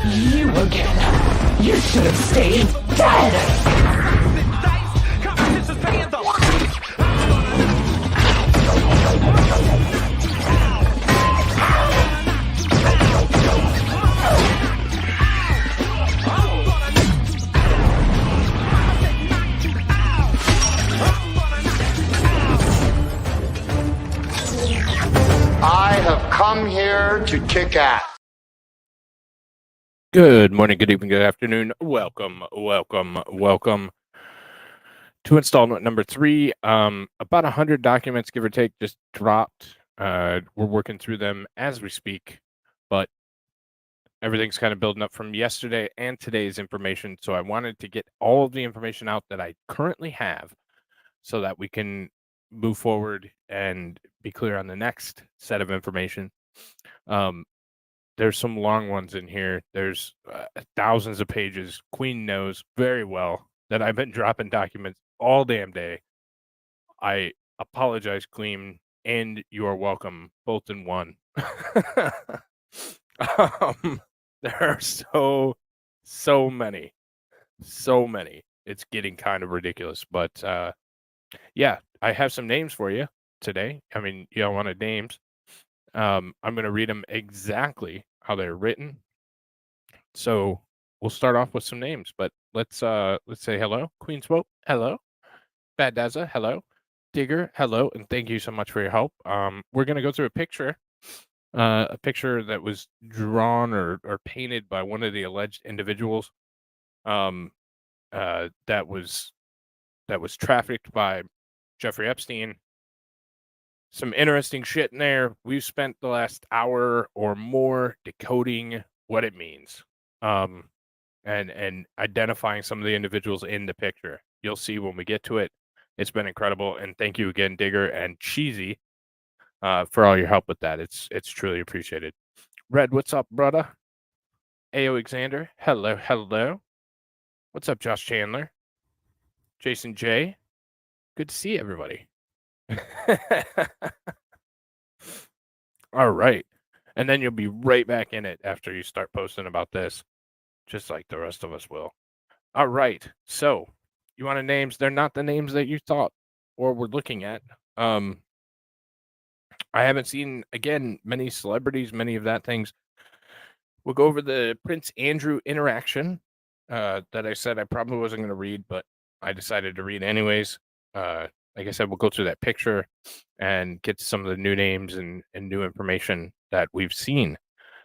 You again. You should have stayed dead. I have come here to kick ass. Good morning, good evening, good afternoon. Welcome to installment number 3. About 100 documents, give or take, just dropped. We're working through them as we speak, but everything's kind of building up from yesterday and today's information. So I wanted to get all of the information out that I currently have so that we can move forward and be clear on the next set of information. There's some long ones in here. There's thousands of pages. Queen knows very well that I've been dropping documents all damn day. I apologize, Queen, and you are welcome, both in one. There are so many. It's getting kind of ridiculous, but yeah, I have some names for you today. I mean, y'all wanted names. I'm going to read them exactly how they're written. So we'll start off with some names, but let's say hello. Queen Swope, hello. Bad Dazza, hello. Digger, hello, and thank you so much for your help. We're going to go through a picture that was drawn or painted by one of the alleged individuals that was trafficked by Jeffrey Epstein. Some interesting shit in there. We've spent the last hour or more decoding what it means, and identifying some of the individuals in the picture. You'll see when we get to it. It's been incredible, and thank you again, Digger and Cheesy, for all your help with that. It's truly appreciated. Red, what's up, brother? A.O. Alexander, hello. What's up, Josh Chandler? Jason J. Good to see everybody. All right. And then you'll be right back in it after you start posting about this, just like the rest of us will. All right. So you wanted names. They're not the names that you thought or were looking at. I haven't seen, again, many celebrities, many of that things. We'll go over the Prince Andrew interaction that I said I probably wasn't going to read, but I decided to read anyways. Like I said, we'll go through that picture and get to some of the new names and new information that we've seen.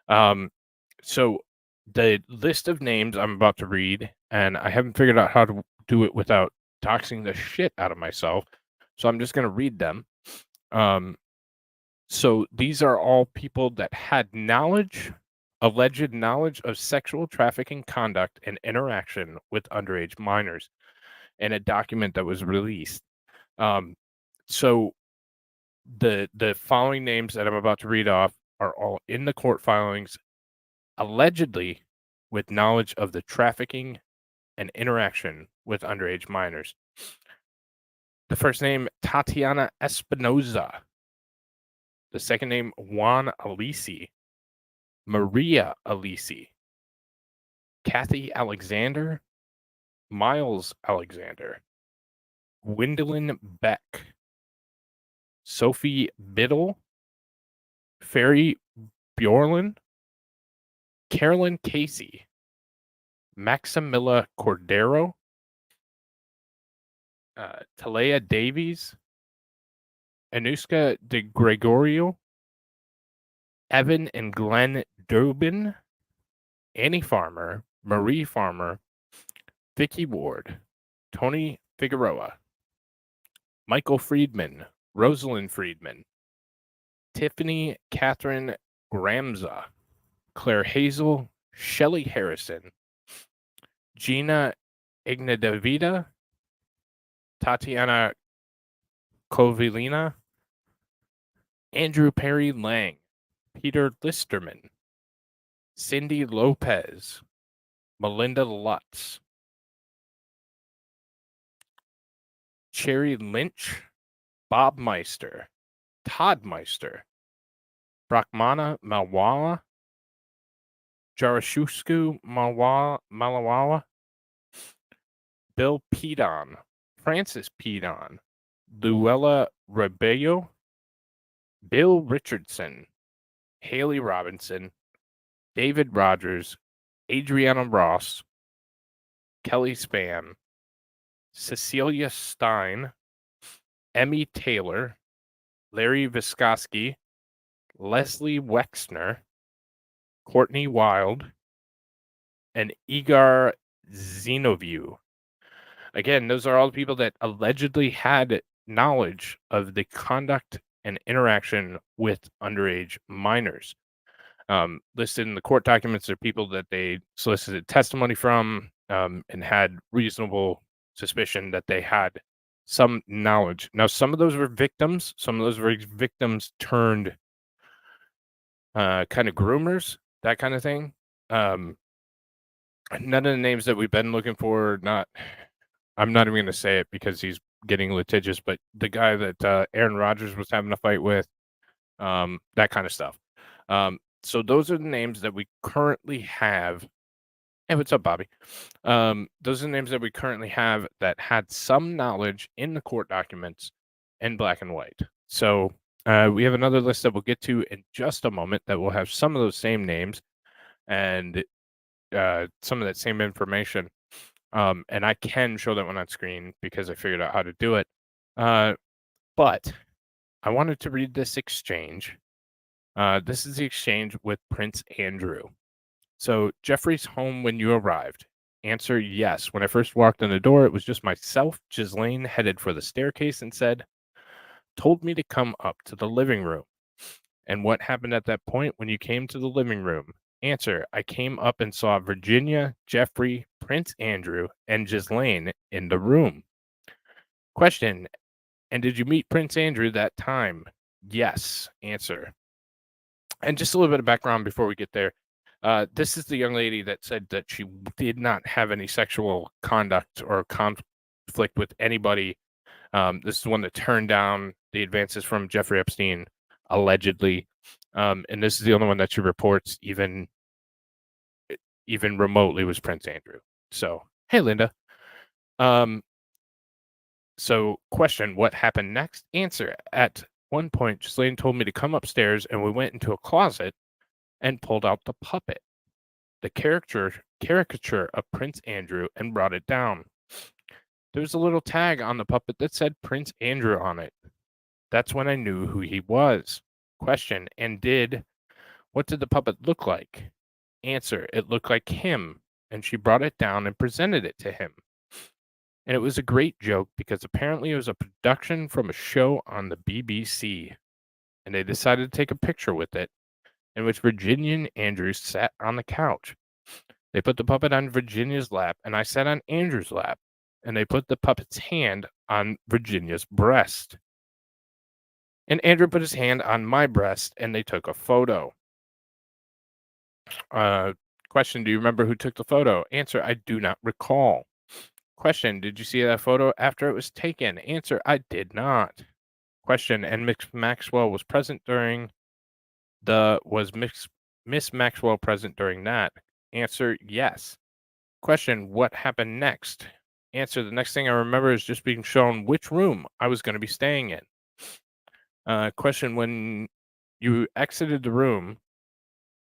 So the list of names I'm about to read, and I haven't figured out how to do it without doxing the shit out of myself. So I'm just going to read them. So these are all people that had alleged knowledge of sexual trafficking conduct and interaction with underage minors in a document that was released. So the following names that I'm about to read off are all in the court filings, allegedly with knowledge of the trafficking and interaction with underage minors. The first name, Tatiana Espinoza. The second name, Juan Alisi. Maria Alisi. Kathy Alexander. Miles Alexander. Gwendolyn Beck. Sophie Biddle. Ferry Bjorlin. Carolyn Casey. Maximilla Cordero. Talea Davies. Anuska de Gregorio. Evan and Glenn Dubin. Annie Farmer. Marie Farmer. Vicky Ward. Tony Figueroa. Michael Friedman. Rosalind Friedman. Tiffany Catherine Gramza. Claire Hazel. Shelley Harrison. Gina Ignadavida. Tatiana Kovilina. Andrew Perry Lang. Peter Listerman. Cindy Lopez. Melinda Lutz. Cherry Lynch. Bob Meister. Todd Meister. Brahmana Malwala. Jarashusku Malawawa, Bill Pedon, Francis Pedon, Luella Rebello, Bill Richardson, Haley Robinson, David Rogers, Adriana Ross, Kelly Span, Cecilia Stein, Emmy Taylor, Larry Vysotsky, Leslie Wexner, Courtney Wild, and Igor Zinoview. Again, those are all the people that allegedly had knowledge of the conduct and interaction with underage minors. Listed in the court documents are people that they solicited testimony from and had reasonable suspicion that they had some knowledge. Now, some of those were victims. Some of those were victims turned kind of groomers, that kind of thing. None of the names that we've been looking for, I'm not even going to say it because he's getting litigious, but the guy that Aaron Rodgers was having a fight with, that kind of stuff. So those are the names that we currently have. Hey, what's up, Bobby? Those are the names that we currently have that had some knowledge in the court documents in black and white. So we have another list that we'll get to in just a moment that will have some of those same names and some of that same information. And I can show that one on screen because I figured out how to do it. But I wanted to read this exchange. This is the exchange with Prince Andrew. So, Jeffrey's home when you arrived. Answer, yes. When I first walked in the door, it was just myself. Ghislaine headed for the staircase and said, told me to come up to the living room. And what happened at that point when you came to the living room? Answer, I came up and saw Virginia, Jeffrey, Prince Andrew, and Ghislaine in the room. Question, and did you meet Prince Andrew that time? Yes. Answer. And just a little bit of background before we get there. This is the young lady that said that she did not have any sexual conduct or conflict with anybody. This is the one that turned down the advances from Jeffrey Epstein, allegedly. And this is the only one that she reports even remotely was Prince Andrew. So, hey, Linda. So, question, what happened next? Answer, at one point, Ghislaine told me to come upstairs, and we went into a closet and pulled out the puppet, the caricature of Prince Andrew, and brought it down. There was a little tag on the puppet that said Prince Andrew on it. That's when I knew who he was. Question, and what did the puppet look like? Answer, it looked like him, and she brought it down and presented it to him. And it was a great joke because apparently it was a production from a show on the BBC, and they decided to take a picture with it, in which Virginia and Andrew sat on the couch. They put the puppet on Virginia's lap, and I sat on Andrew's lap, and they put the puppet's hand on Virginia's breast. And Andrew put his hand on my breast, and they took a photo. Question, do you remember who took the photo? Answer, I do not recall. Question, did you see that photo after it was taken? Answer, I did not. Question, and Miss Maxwell was present during Miss Maxwell present during that? Answer, yes. Question, what happened next? Answer, the next thing I remember is just being shown which room I was going to be staying in. Question, when you exited the room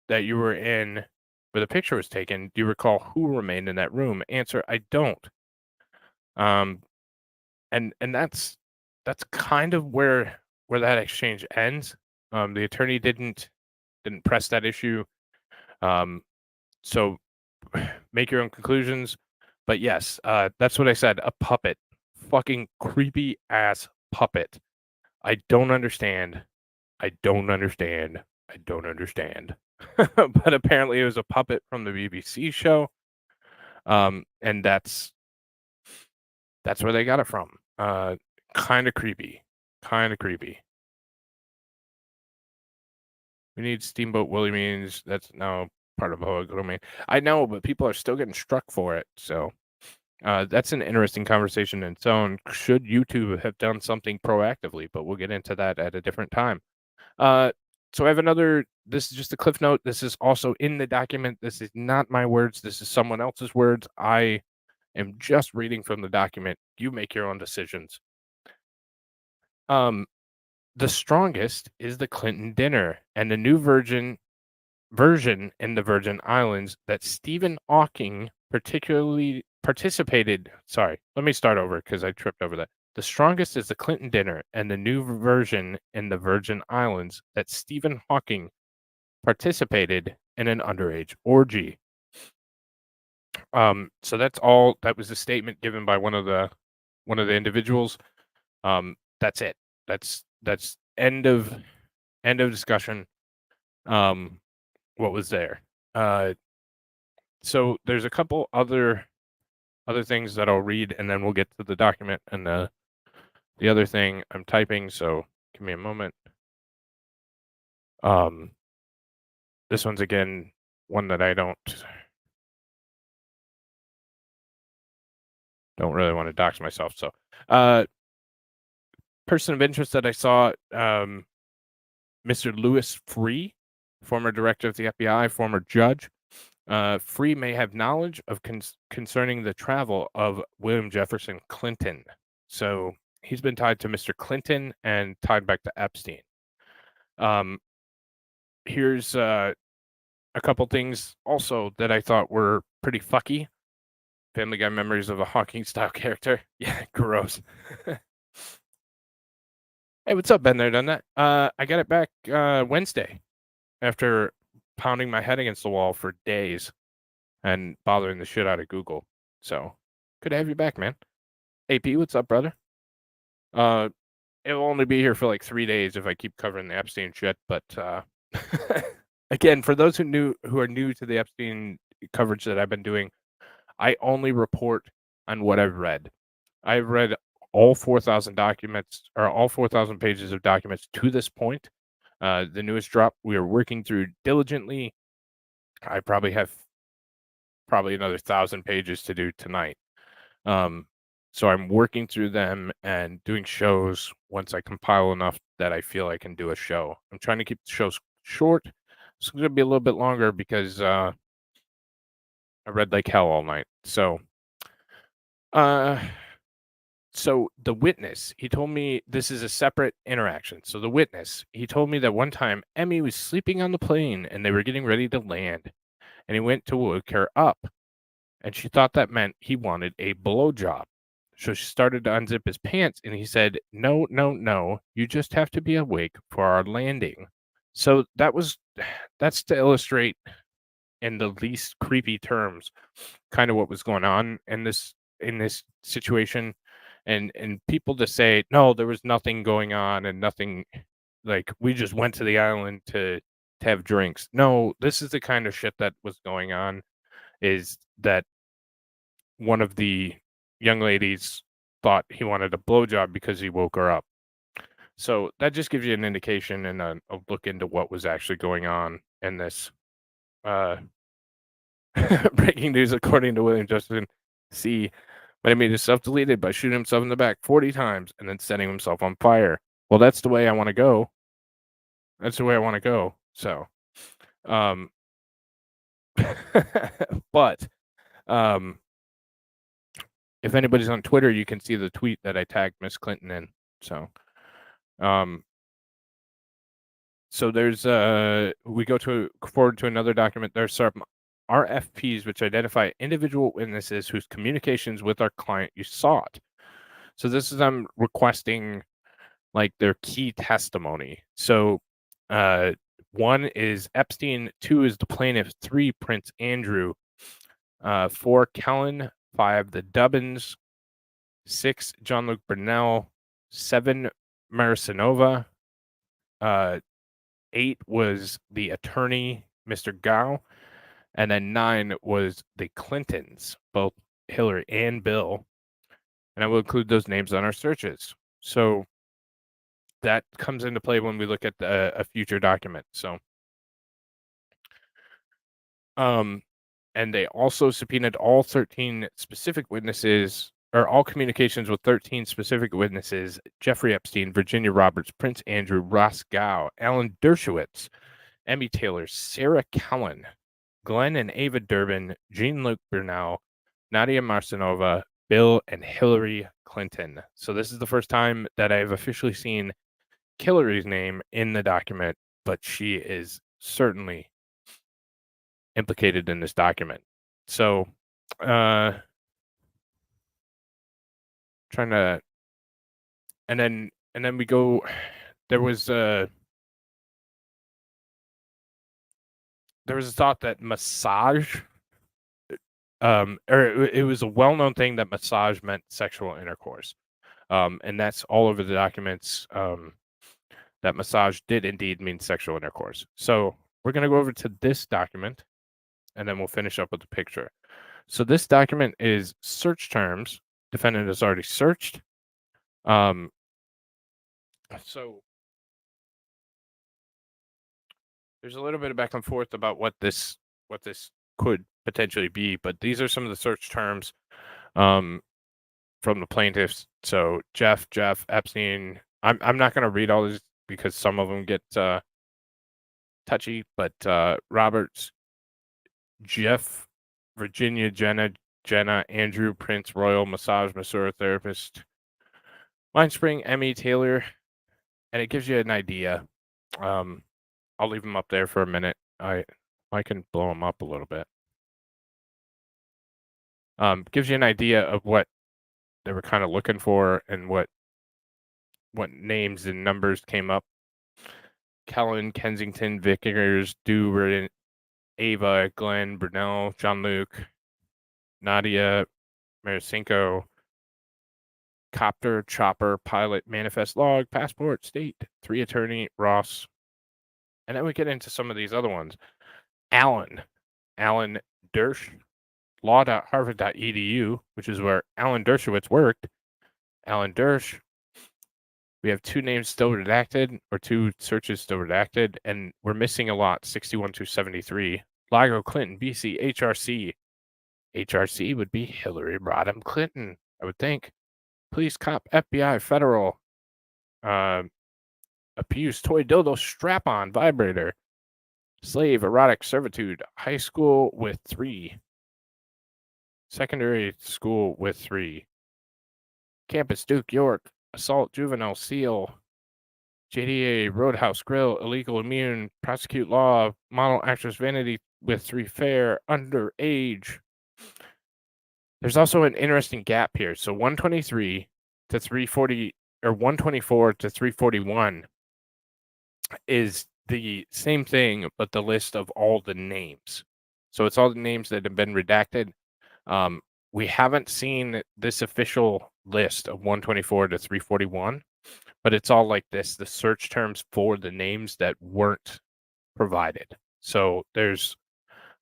that you were in where the picture was taken, do you recall who remained in that room? Answer, I don't. And that's kind of where that exchange ends. The attorney didn't press that issue. So make your own conclusions. But yes, that's what I said. A puppet, fucking creepy ass puppet. I don't understand. But apparently it was a puppet from the BBC show. And that's where they got it from. Kind of creepy. We need Steamboat Willie means that's now part of public domain. I know, but people are still getting struck for it. So that's an interesting conversation in its own. Should YouTube have done something proactively? But we'll get into that at a different time. So I have another. This is just a cliff note. This is also in the document. This is not my words. This is someone else's words. I am just reading from the document. You make your own decisions. The strongest is the Clinton dinner and the new version in the Virgin Islands that Stephen Hawking particularly participated. Sorry, let me start over because I tripped over that. The strongest is the Clinton dinner and the new version in the Virgin Islands that Stephen Hawking participated in an underage orgy. So that's all. That was a statement given by one of the individuals. That's it. That's end of discussion. What was there? So there's a couple other things that I'll read, and then we'll get to the document and the other thing I'm typing. So give me a moment. This one's again one that I don't really want to dox myself. So, person of interest that I saw, Mr. Louis Freeh, former director of the FBI, former judge. Freeh may have knowledge of concerning the travel of William Jefferson Clinton. So he's been tied to Mr. Clinton and tied back to Epstein. Here's a couple things also that I thought were pretty fucky. Family Guy memories of a Hawking style character. Yeah, gross. Hey, what's up? Been there, done that. I got it back Wednesday after pounding my head against the wall for days and bothering the shit out of Google. So good to have you back, man. AP, what's up, brother? It'll only be here for like 3 days if I keep covering the Epstein shit. But again, for those who are new to the Epstein coverage that I've been doing, I only report on what I've read. I've read all 4,000 documents, or all 4,000 pages of documents to this point. The newest drop we are working through diligently. I probably have another 1,000 pages to do tonight. So I'm working through them and doing shows once I compile enough that I feel I can do a show. I'm trying to keep the shows short. It's going to be a little bit longer because I read like hell all night. So, so the witness, he told me this is a separate interaction. So the witness, he told me that one time Emmy was sleeping on the plane and they were getting ready to land, and he went to wake her up, and she thought that meant he wanted a blowjob. So she started to unzip his pants, and he said, "No, no, no, you just have to be awake for our landing." So that's to illustrate in the least creepy terms kind of what was going on in this situation. And people to say, no, there was nothing going on and nothing, like we just went to the island to have drinks. No, this is the kind of shit that was going on, is that one of the young ladies thought he wanted a blowjob because he woke her up. So that just gives you an indication and a look into what was actually going on in this. Breaking news, according to William Jefferson C. But he made himself deleted by shooting himself in the back 40 times and then setting himself on fire. Well, that's the way I want to go. That's the way I want to go. So, but, if anybody's on Twitter, you can see the tweet that I tagged Miss Clinton in. So, so there's we go forward to another document. There's some RFPs which identify individual witnesses whose communications with our client you sought. So this is them requesting like their key testimony. So 1 is Epstein, 2 is the plaintiff, 3 Prince Andrew, 4 Kellen, 5 the Dubbins, 6 John Luke Brunel, 7 Marisanova, 8 was the attorney, Mr. Gao, and then 9 was the Clintons, both Hillary and Bill. And I will include those names on our searches. So that comes into play when we look at a future document. So, and they also subpoenaed all 13 specific witnesses, all communications with 13 specific witnesses: Jeffrey Epstein, Virginia Roberts, Prince Andrew, Ross Gow, Alan Dershowitz, Emmy Taylor, Sarah Cowan, Glenn and Ava Durbin, Jean-Luc Brunel, Nadia Marcinova, Bill and Hillary Clinton. So this is the first time that I've officially seen Hillary's name in the document, but she is certainly implicated in this document. So, trying to, and then we go. There was a thought that massage, or it was a well-known thing that massage meant sexual intercourse, and that's all over the documents. That massage did indeed mean sexual intercourse. So we're gonna go over to this document, and then we'll finish up with the picture. So this document is search terms. Defendant has already searched. So there's a little bit of back and forth about what this could potentially be, but these are some of the search terms from the plaintiffs. So Jeff, Epstein. I'm not going to read all these because some of them get touchy, but Roberts, Jeff, Virginia, Jenna, Andrew, Prince, Royal, massage, masseur, therapist, Mindspring, Emmy, Taylor, and it gives you an idea. I'll leave them up there for a minute. I can blow them up a little bit. Gives you an idea of what they were kind of looking for and what names and numbers came up. Kellen, Kensington, Vickers, Dubert, Ava, Glenn, Brunel, Jean-Luc, Nadia, Maricinko, Copter, Chopper, Pilot, Manifest Log, Passport, State, 3 Attorney, Ross. And then we get into some of these other ones. Alan Dersh, law.harvard.edu, which is where Alan Dershowitz worked. Alan Dersh. We have 2 names still redacted, or 2 searches still redacted, and we're missing a lot, 61 to 73. Lago Clinton, BC, HRC. HRC would be Hillary Rodham Clinton, I would think. Police, cop, FBI, federal. Abuse, toy, dildo, strap-on, vibrator. Slave, erotic, servitude. High school with 3. Secondary school with 3. Campus, Duke, York. Assault, juvenile, seal. JDA, Roadhouse, Grill, illegal, immune, prosecute law, model, actress, vanity with 3 fair, underage. There's also an interesting gap here. So 123 to 340, or 124 to 341 is the same thing, but the list of all the names. So it's all the names that have been redacted. We haven't seen this official list of 124 to 341, but it's all like this, the search terms for the names that weren't provided. So there's,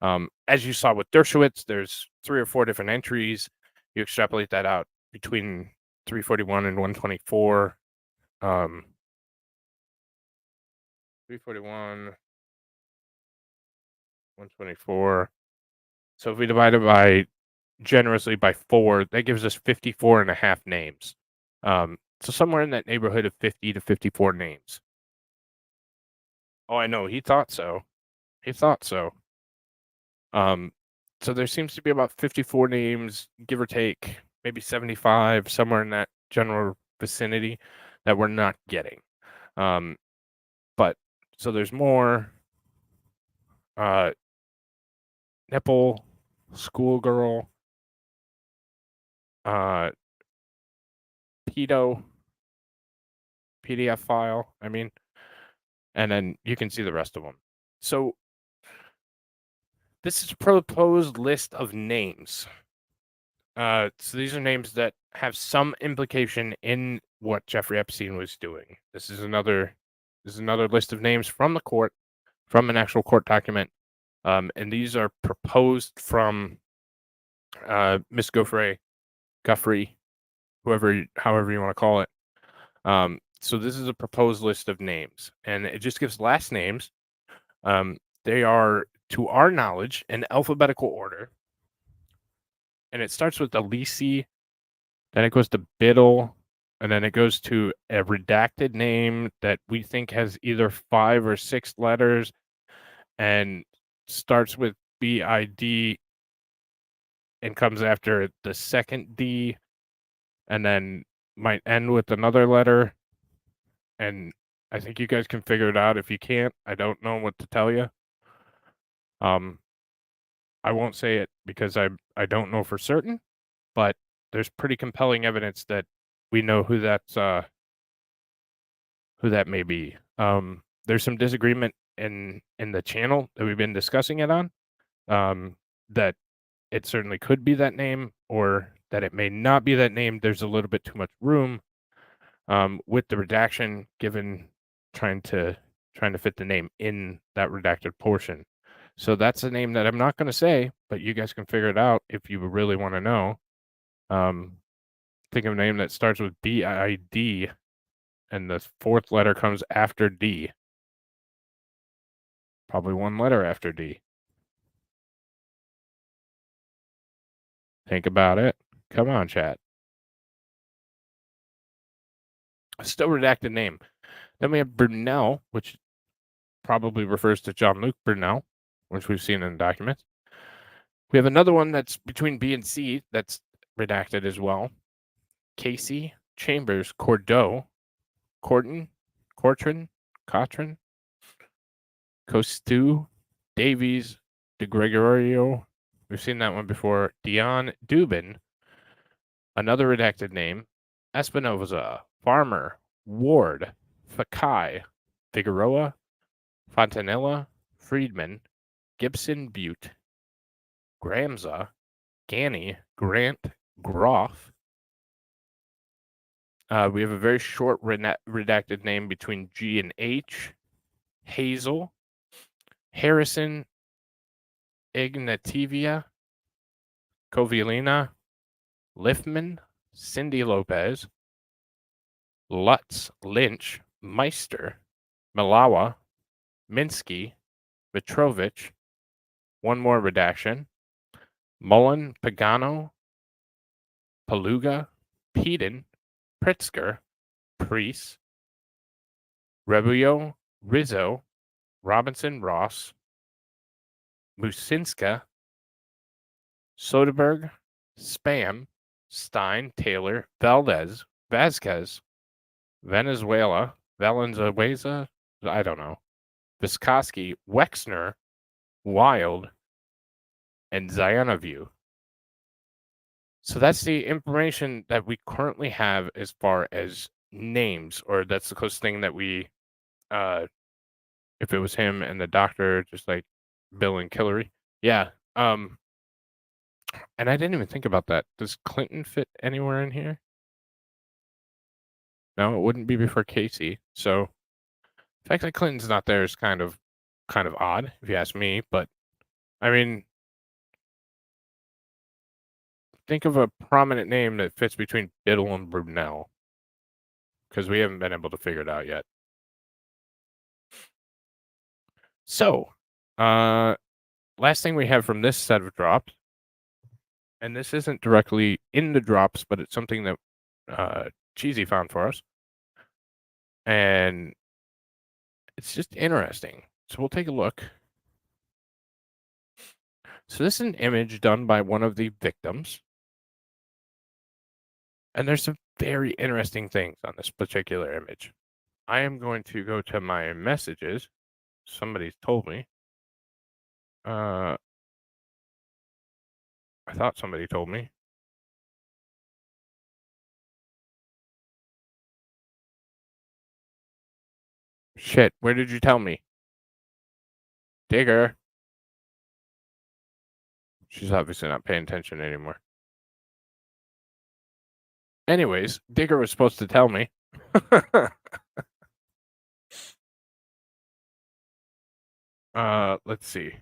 as you saw with Dershowitz, there's 3 or 4 different entries. You extrapolate that out between 341 and 124. 341, 124. So if we divide it by generously by 4, that gives us 54 and a half names. So somewhere in that neighborhood of 50 to 54 names. Oh, I know. He thought so. So there seems to be about 54 names, give or take, maybe 75, somewhere in that general vicinity that we're not getting. But so there's more. Nipple, schoolgirl, pedo, PDF file, and then you can see the rest of them. So this is a proposed list of names. So these are names that have some implication in what Jeffrey Epstein was doing. This is another list of names from the court, from an actual court document. And these are proposed from Miss Guffrey, however you want to call it. So this is a proposed list of names, and it just gives last names. They are, to our knowledge, in alphabetical order, and it starts with Alisi Then it goes to Biddle, and then it goes to a redacted name that we think has either 5 or 6 letters and starts with BID and comes after the second D, and then might end with another letter. And I think you guys can figure it out. If you can't, I don't know what to tell you. I won't say it because I don't know for certain, but there's pretty compelling evidence that we know who that may be. There's some disagreement in the channel that we've been discussing it on. That it certainly could be that name, or that it may not be that name. There's a little bit too much room with the redaction given, trying to fit the name in that redacted portion. So that's a name that I'm not going to say, but you guys can figure it out if you really want to know. Think of a name that starts with BID and the 4th letter comes after D. Probably 1 letter after D. Think about it. Come on, chat. Still redacted name. Then we have Brunel, which probably refers to Jean-Luc Brunel, which we've seen in the documents. We have another one that's between B and C that's redacted as well. Casey, Chambers, Cordeau, Cortrin, Cotrin, Costu, Davies, De Gregorio. We've seen that one before. Dion Dubin, another redacted name. Espinoza, Farmer, Ward, Fakai, Figueroa, Fontanella, Friedman, Gibson Butte, Gramza, Ganny, Grant, Groff. We have a very short redacted name between G and H. Hazel, Harrison, Ignativia, Coviolina, Liffman, Cindy Lopez, Lutz, Lynch, Meister, Malawa, Minsky, Petrovich, one more redaction, Mullen, Pagano, Paluga, Peden, Pritzker, Priest, Rebullo, Rizzo, Robinson, Ross, Musinska, Soderberg, Spam, Stein, Taylor, Valdez, Vasquez, Valenzuela, I don't know, Viskoski, Wexner, Wild, and Zianovu. So that's the information that we currently have as far as names, or that's the closest thing that we, if it was him and the doctor, just like Bill and Hillary. Yeah. And I didn't even think about that. Does Clinton fit anywhere in here? No, it wouldn't be before Casey. So the fact that Clinton's not there is kind of odd, if you ask me. But I mean, think of a prominent name that fits between Biddle and Brunel, because we haven't been able to figure it out yet. So, last thing we have from this set of drops, and this isn't directly in the drops, but it's something that Cheesy found for us, and it's just interesting. So we'll take a look. So this is an image done by one of the victims, and there's some very interesting things on this particular image. I am going to go to my messages. Somebody's told me. I thought somebody told me. Shit, where did you tell me? Digger. She's obviously not paying attention anymore. Anyways, Digger was supposed to tell me. Let's see.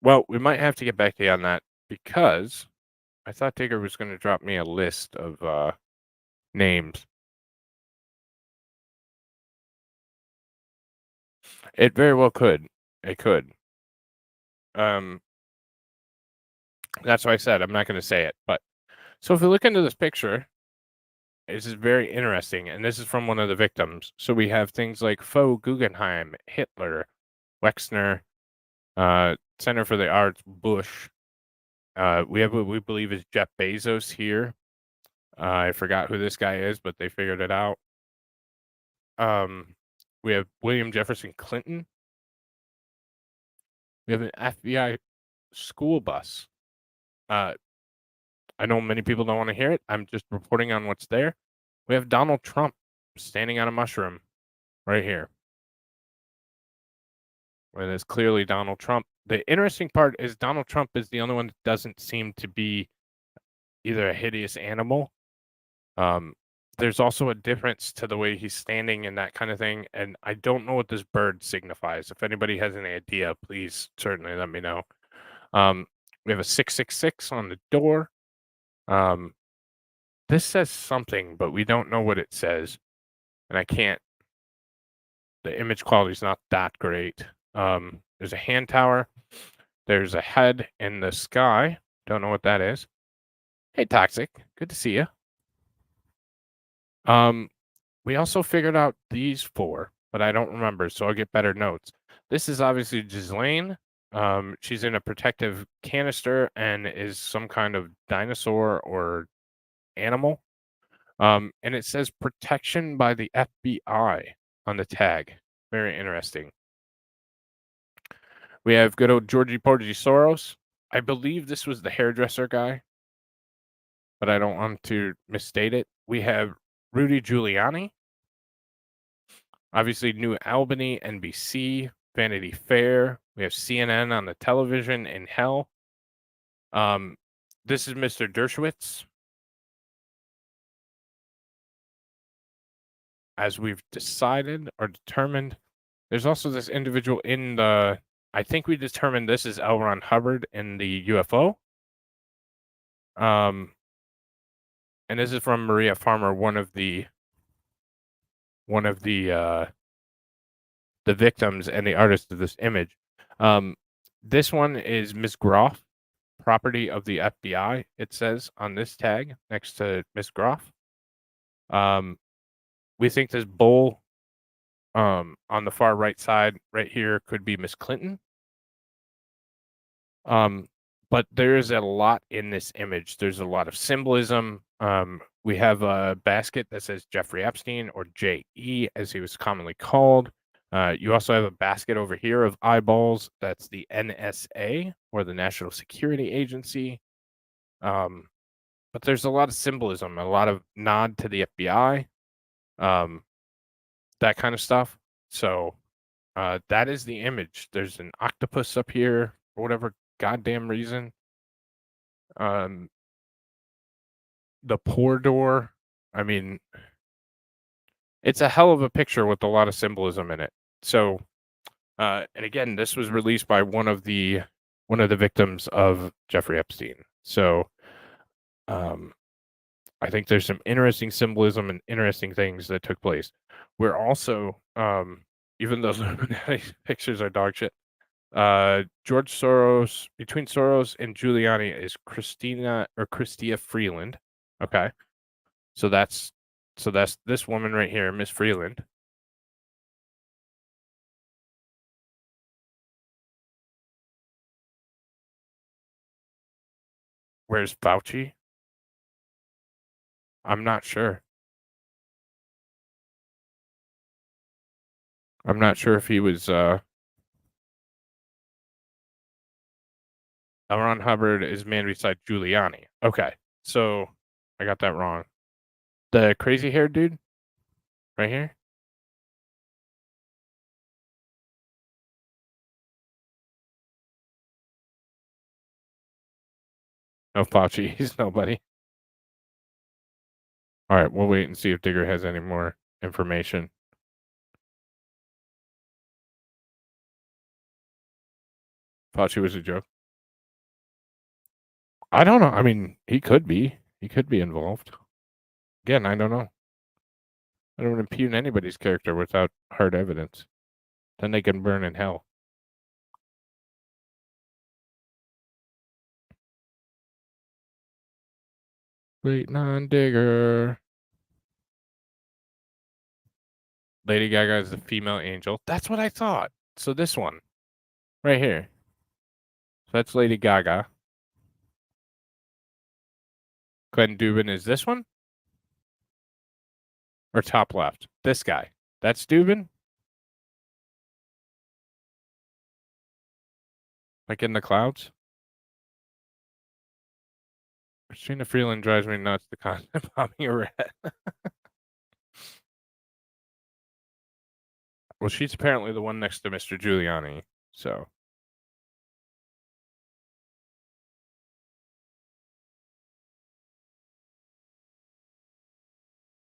Well, we might have to get back to you on that, because I thought Digger was going to drop me a list of names. It very well could. It could. That's why I said I'm not going to say it. But so if we look into this picture, this is very interesting, and this is from one of the victims. So we have things like Faux Guggenheim, Hitler, Wexner, Center for the Arts, Bush. We have what we believe is Jeff Bezos here. I forgot who this guy is, but they figured it out. We have William Jefferson Clinton. We have an FBI school bus. I know many people don't want to hear it. I'm just reporting on what's there. We have Donald Trump standing on a mushroom right here. It is clearly Donald Trump. The interesting part is Donald Trump is the only one that doesn't seem to be either a hideous animal. There's also a difference to the way he's standing and that kind of thing. And I don't know what this bird signifies. If anybody has any idea, please certainly let me know. We have a 666 on the door. This says something, but we don't know what it says. And I can't. The image quality is not that great. There's a hand tower. There's a head in the sky. Don't know what that is. Hey, Toxic. Good to see you. We also figured out these four, but I don't remember, so I'll get better notes. This is obviously Ghislaine. She's in a protective canister and is some kind of dinosaur or animal. And it says protection by the FBI on the tag. Very interesting. We have good old Georgie Porgy Soros. I believe this was the hairdresser guy, but I don't want to misstate it. We have Rudy Giuliani. Obviously, New Albany, NBC, Vanity Fair. We have CNN on the television in hell. This is Mr. Dershowitz. As we've decided or determined, there's also this individual in the, I think we determined this is L. Ron Hubbard in the UFO. And this is from Maria Farmer, one of the victims and the artist of this image. This one is Miss Groff, property of the FBI. It says on this tag next to Miss Groff. We think this bull on the far right side right here could be Miss Clinton. But there is a lot in this image. There's a lot of symbolism. We have a basket that says Jeffrey Epstein, or J.E. as he was commonly called. You also have a basket over here of eyeballs. That's the NSA, or the National Security Agency. But there's a lot of symbolism, a lot of nod to the FBI, that kind of stuff. So that is the image. There's an octopus up here for whatever goddamn reason. The pour door. I mean, it's a hell of a picture with a lot of symbolism in it. So, and again, this was released by one of the victims of Jeffrey Epstein. So, I think there's some interesting symbolism and interesting things that took place. We're also, even though the pictures are dog shit, George Soros, between Soros and Giuliani is Chrystia Freeland. Okay. So that's this woman right here, Miss Freeland. Where's Fauci? I'm not sure. I'm not sure if he was L. Ron Hubbard is man beside Giuliani. Okay. So I got that wrong. The crazy haired dude right here. No Fauci. He's nobody. All right. We'll wait and see if Digger has any more information. Fauci was a joke. I don't know. I mean, he could be. He could be involved. Again, I don't know. I don't impugn anybody's character without hard evidence. Then they can burn in hell. Great non-digger. Lady Gaga is the female angel. That's what I thought. So this one, right here. So that's Lady Gaga. Glenn Dubin is this one? Or top left? This guy. That's Dubin? Like in the clouds? Christina Freeland drives me nuts. The concept bombing a rat. Well, she's apparently the one next to Mr. Giuliani. So.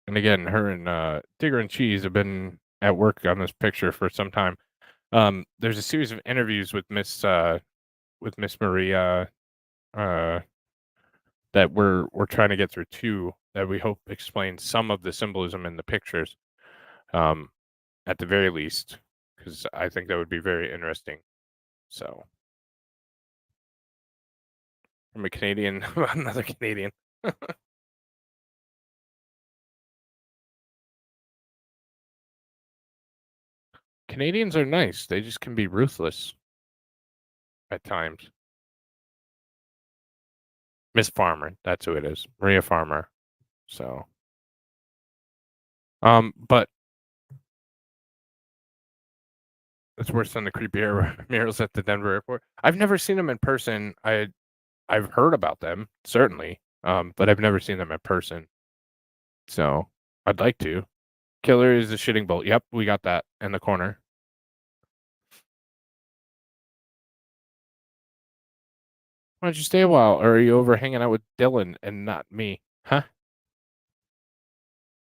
And again, her and Digger and Cheese have been at work on this picture for some time. There's a series of interviews with Miss Maria that we're trying to get through too, that we hope explain some of the symbolism in the pictures, at the very least, because I think that would be very interesting. So, from a Canadian, another Canadian. Canadians are nice. They just can be ruthless at times. Miss Farmer, that's who it is. Maria Farmer. So, but it's worse than the creepy murals at the Denver airport. I've never seen them in person. I've heard about them, certainly, but I've never seen them in person. So, I'd like to. Killer is the shitting bolt. Yep, we got that in the corner. Why don't you stay a while, or are you over hanging out with Dylan and not me? Huh?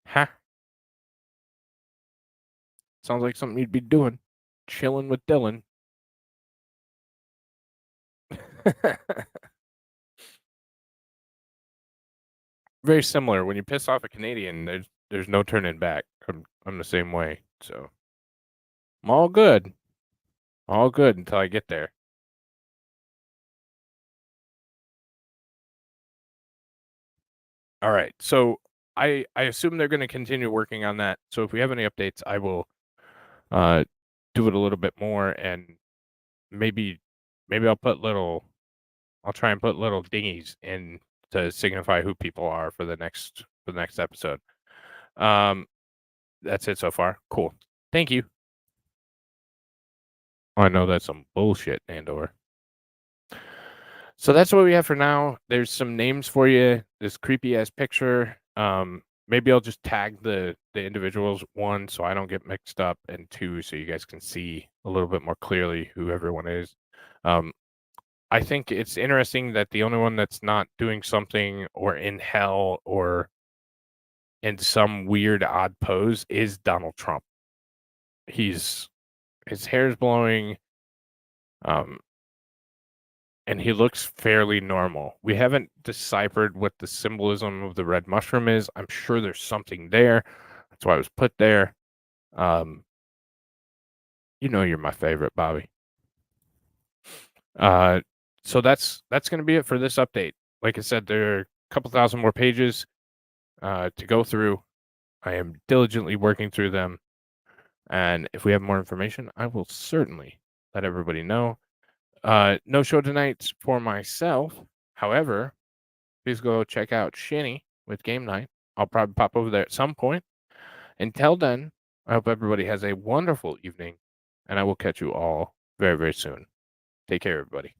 Huh? Sounds like something you'd be doing. Chilling with Dylan. Very similar. When you piss off a Canadian, there's no turning back. I'm the same way. So I'm all good. All good until I get there. All right. So I assume they're going to continue working on that. So if we have any updates, I will do it a little bit more, and maybe I'll try and put little dingies in to signify who people are for the next episode. That's it so far. Cool. Thank you. I know that's some bullshit, Nandor. So that's what we have for now. There's some names for you. This creepy ass picture. Maybe I'll just tag the individuals, one, so I don't get mixed up, and two, so you guys can see a little bit more clearly who everyone is. I think it's interesting that the only one that's not doing something or in hell or in some weird odd pose is Donald Trump. His hair's blowing. And he looks fairly normal. We haven't deciphered what the symbolism of the red mushroom is. I'm sure there's something there. That's why it was put there. You know you're my favorite, Bobby. So that's going to be it for this update. Like I said, there are a couple thousand more pages to go through. I am diligently working through them. And if we have more information, I will certainly let everybody know. No show tonight for myself. However, please go check out Shinny with Game Night. I'll probably pop over there at some point. Until then, I hope everybody has a wonderful evening, and I will catch you all very, very soon. Take care, everybody.